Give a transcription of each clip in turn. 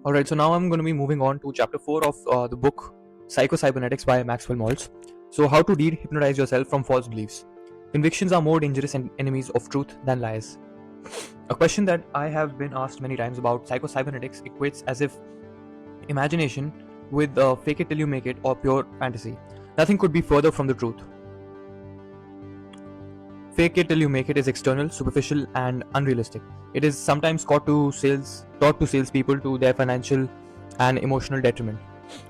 Alright, so now I'm going to be moving on to chapter 4 of the book Psycho-Cybernetics by Maxwell Maltz. So, how to de-hypnotize yourself from false beliefs. Convictions are more dangerous enemies of truth than lies. A question that I have been asked many times about Psycho-Cybernetics equates as if imagination with fake it till you make it or pure fantasy. Nothing could be further from the truth. Fake it till you make it is external, superficial, and unrealistic. It is sometimes taught to salespeople to their financial and emotional detriment.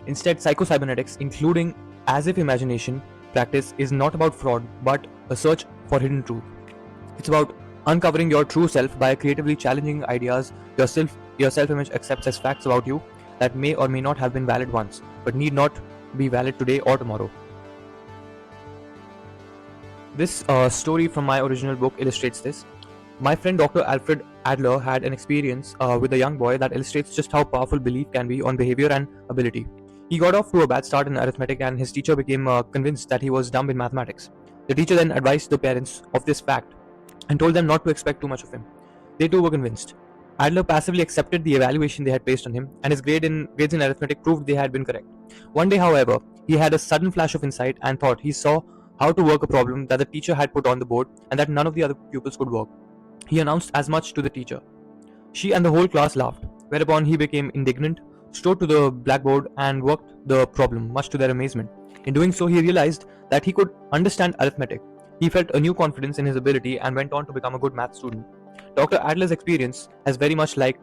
Instead, psycho-cybernetics, including as if imagination practice, is not about fraud but a search for hidden truth. It's about uncovering your true self by creatively challenging ideas your self-image accepts as facts about you that may or may not have been valid once, but need not be valid today or tomorrow. This story from my original book illustrates this. My friend Dr. Alfred Adler had an experience with a young boy that illustrates just how powerful belief can be on behavior and ability. He got off to a bad start in arithmetic and his teacher became convinced that he was dumb in mathematics. The teacher then advised the parents of this fact and told them not to expect too much of him. They too were convinced. Adler passively accepted the evaluation they had placed on him, and his grades in arithmetic proved they had been correct. One day, however, he had a sudden flash of insight and thought he saw how to work a problem that the teacher had put on the board and that none of the other pupils could work. He announced as much to the teacher. She and the whole class laughed, whereupon he became indignant, strode to the blackboard and worked the problem, much to their amazement. In doing so, he realized that he could understand arithmetic. He felt a new confidence in his ability and went on to become a good math student. Dr. Adler's experience was very much like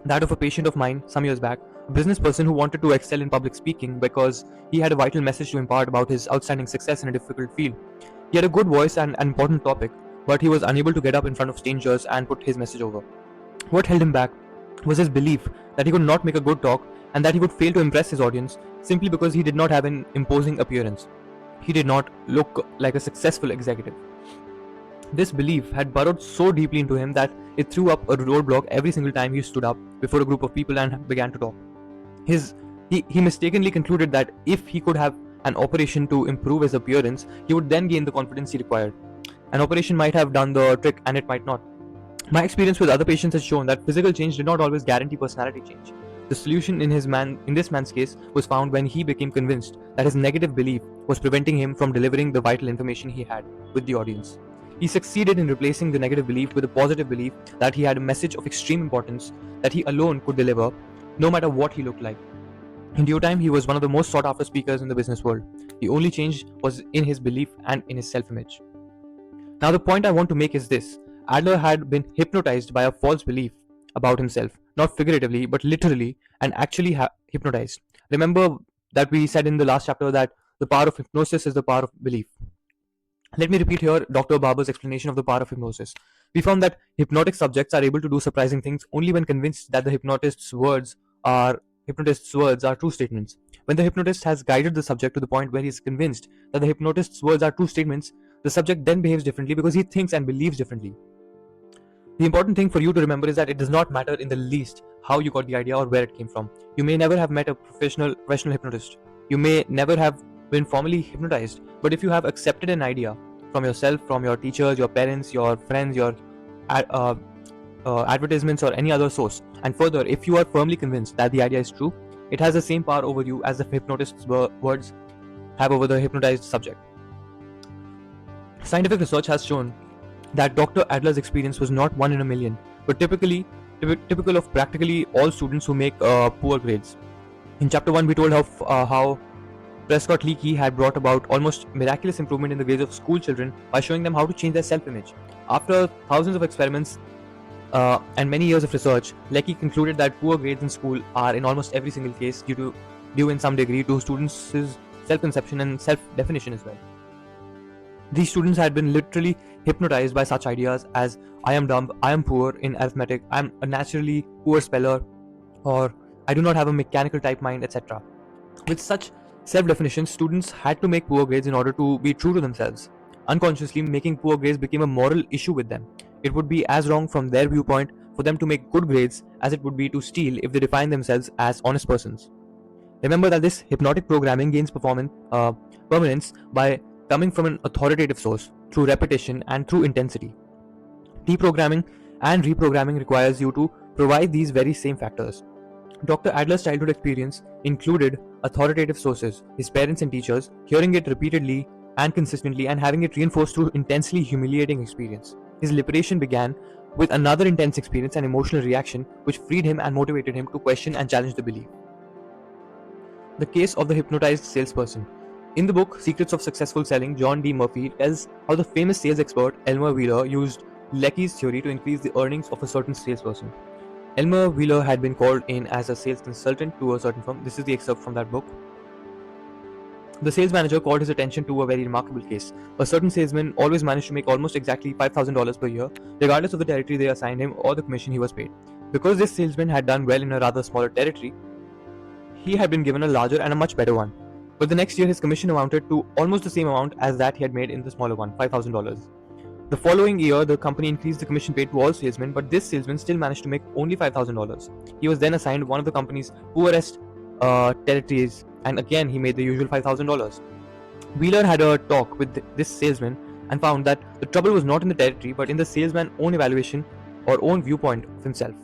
that of a patient of mine some years back, a business person who wanted to excel in public speaking because he had a vital message to impart about his outstanding success in a difficult field. He had a good voice and an important topic, but he was unable to get up in front of strangers and put his message over. What held him back was his belief that he could not make a good talk and that he would fail to impress his audience simply because he did not have an imposing appearance. He did not look like a successful executive. This belief had burrowed so deeply into him that it threw up a roadblock every single time he stood up before a group of people and began to talk. He mistakenly concluded that if he could have an operation to improve his appearance, he would then gain the confidence he required. An operation might have done the trick and it might not. My experience with other patients has shown that physical change did not always guarantee personality change. The solution in this man's case was found when he became convinced that his negative belief was preventing him from delivering the vital information he had with the audience. He succeeded in replacing the negative belief with a positive belief that he had a message of extreme importance that he alone could deliver, no matter what he looked like. In due time, he was one of the most sought after speakers in the business world. The only change was in his belief and in his self-image. Now, the point I want to make is this. Adler had been hypnotized by a false belief about himself, not figuratively, but literally, and actually hypnotized. Remember that we said in the last chapter that the power of hypnosis is the power of belief. Let me repeat here Dr. Barber's explanation of the power of hypnosis. We found that hypnotic subjects are able to do surprising things only when convinced that the hypnotist's words are true statements. When the hypnotist has guided the subject to the point where he is convinced that the hypnotist's words are true statements, the subject then behaves differently because he thinks and believes differently. The important thing for you to remember is that it does not matter in the least how you got the idea or where it came from. You may never have met a professional hypnotist. You may never have been formally hypnotized, but if you have accepted an idea from yourself, from your teachers, your parents, your friends, your advertisements or any other source, and further, if you are firmly convinced that the idea is true, it has the same power over you as the hypnotist's words have over the hypnotized subject. Scientific research has shown that Dr. Adler's experience was not one in a million, but typical of practically all students who make poor grades. In chapter 1, we told how Prescott Leakey had brought about almost miraculous improvement in the grades of school children by showing them how to change their self-image. After thousands of experiments and many years of research, Leakey concluded that poor grades in school are in almost every single case due in some degree to students' self-conception and self-definition as well. These students had been literally hypnotized by such ideas as I am dumb, I am poor in arithmetic, I am a naturally poor speller, or I do not have a mechanical type mind, etc. With such self-definitions, students had to make poor grades in order to be true to themselves. Unconsciously, making poor grades became a moral issue with them. It would be as wrong from their viewpoint for them to make good grades as it would be to steal if they define themselves as honest persons. Remember that this hypnotic programming gains permanence by coming from an authoritative source, through repetition and through intensity. Deprogramming and reprogramming requires you to provide these very same factors. Dr. Adler's childhood experience included authoritative sources, his parents and teachers, hearing it repeatedly and consistently and having it reinforced through intensely humiliating experience. His liberation began with another intense experience and emotional reaction which freed him and motivated him to question and challenge the belief. The case of the hypnotized salesperson. In the book Secrets of Successful Selling, John D. Murphy tells how the famous sales expert Elmer Wheeler used Lecky's theory to increase the earnings of a certain salesperson. Elmer Wheeler had been called in as a sales consultant to a certain firm. This is the excerpt from that book. The sales manager called his attention to a very remarkable case. A certain salesman always managed to make almost exactly $5,000 per year, regardless of the territory they assigned him or the commission he was paid. Because this salesman had done well in a rather smaller territory, he had been given a larger and a much better one. But the next year, his commission amounted to almost the same amount as that he had made in the smaller one, $5,000. The following year, the company increased the commission paid to all salesmen, but this salesman still managed to make only $5,000. He was then assigned one of the company's poorest territories, and again he made the usual $5,000. Wheeler had a talk with this salesman and found that the trouble was not in the territory, but in the salesman's own evaluation or own viewpoint of himself.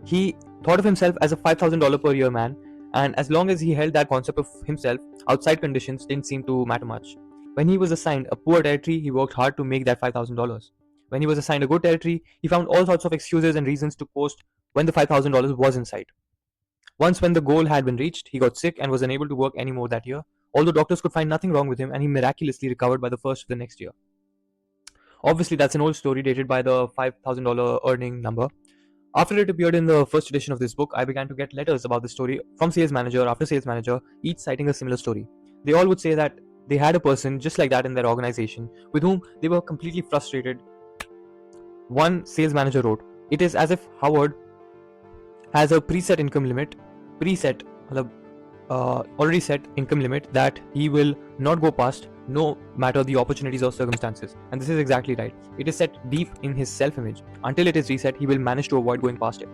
He thought of himself as a $5,000 per year man, and as long as he held that concept of himself, outside conditions didn't seem to matter much. When he was assigned a poor territory, he worked hard to make that $5,000. When he was assigned a good territory, he found all sorts of excuses and reasons to post when the $5,000 was in sight. Once when the goal had been reached, he got sick and was unable to work anymore that year, although doctors could find nothing wrong with him and he miraculously recovered by the first of the next year. Obviously, that's an old story dated by the $5,000 earning number. After it appeared in the first edition of this book, I began to get letters about the story from sales manager after sales manager, each citing a similar story. They all would say that they had a person just like that in their organization with whom they were completely frustrated. One sales manager wrote, "It is as if Howard has a preset income limit, already set income limit that he will not go past no matter the opportunities or circumstances." And this is exactly right. It is set deep in his self-image. Until it is reset, he will manage to avoid going past it.